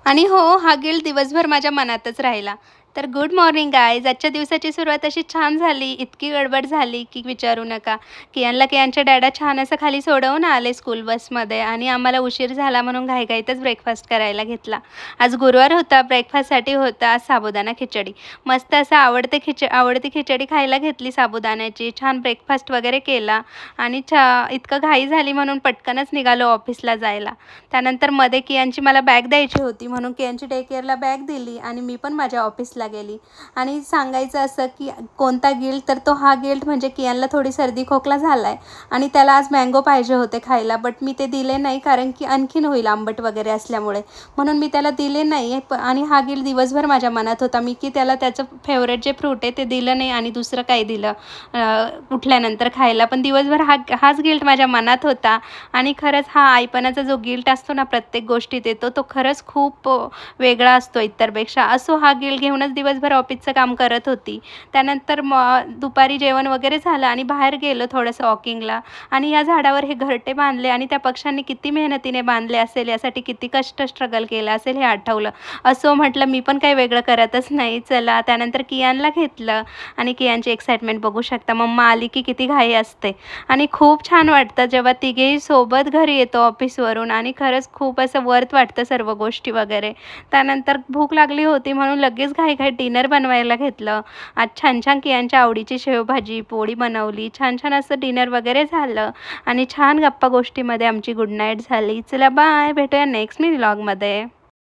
आणि हो, हा गिल्ट दिवसभर माझ्या मनातच राहिला. तर गुड मॉर्निंग गाईज. आजच्या दिवसाची सुरुवात अशी छान झाली, इतकी गडबड झाली की विचारू नका. कियानला कियानच्या डॅडा छान असं खाली सोडवून आले स्कूल बसमध्ये आणि आम्हाला उशीर झाला म्हणून घाईघाईतच ब्रेकफास्ट करायला घेतला. आज गुरुवार होता, ब्रेकफास्टसाठी होता आज साबुदाणा खिचडी. मस्त असं आवडती खिचडी खायला घेतली साबुदाण्याची. छान ब्रेकफास्ट वगैरे केला आणि इतकं घाई झाली म्हणून पटकनच निघालो ऑफिसला जायला. त्यानंतर मध्ये कियानची मला बॅग द्यायची होती म्हणून कियानची डे केअरला बॅग दिली आणि मी पण माझ्या ऑफिसला गेली. आणि सांगायचं असं की कोणता गिल्ट, तर तो हा गिल्ट म्हणजे कियानला थोडी सर्दी खोकला झाला आहे आणि त्याला आज मँगो पाहिजे होते खायला, बट मी ते दिले नाही कारण की आणखीन होईल आंबट वगैरे असल्यामुळे, म्हणून मी त्याला दिले नाही. आणि हा गिल्ट दिवसभर माझ्या मनात होता मी की त्याला त्याचं फेवरेट जे फ्रूट आहे ते दिलं नाही आणि दुसरं काही दिलं उठल्यानंतर खायला. पण दिवसभर हाच गिल्ट माझ्या मनात होता. आणि खरंच हा आईपणाचा जो गिल्ट असतो ना प्रत्येक गोष्टीत येतो, तो खरंच खूप वेगळा असतो इतरपेक्षा. असो हा गिल्ट घेऊनच दिवसभर ऑफिसचं काम करत होती. त्यानंतर दुपारी जेवण वगैरे झालं आणि बाहेर गेलो थोडंसं वॉकिंगला आणि या झाडावर हे घरटे बांधले आणि त्या पक्ष्यांनी किती मेहनतीने बांधले असेल, यासाठी किती कष्ट स्ट्रगल केलं असेल हे आठवलं. असो म्हटलं मी पण काही वेगळं करतच नाही, चला. त्यानंतर कियानला घेतलं आणि कियानची एक्साइटमेंट बघू शकता. मम्मा आली की किती घाई असते आणि खूप छान वाटतं जेव्हा तिघेही सोबत घरी येतो ऑफिसवरून आणि खरंच खूप असं वर्थ वाटतं सर्व गोष्टी वगैरे. त्यानंतर भूक लागली होती म्हणून लगेच घाईघाईत डिनर बनवायला घेतलं. आज छान-छान कियांच्या आवडीची शेवभाजी, पोळी बनवली. छान-छान असं डिनर वगैरे झालं आणि छान गप्पा गोष्टीमध्ये आमची गुड नाईट झाली. चला बाय, भेटूया नेक्स्ट व्लॉगमध्ये.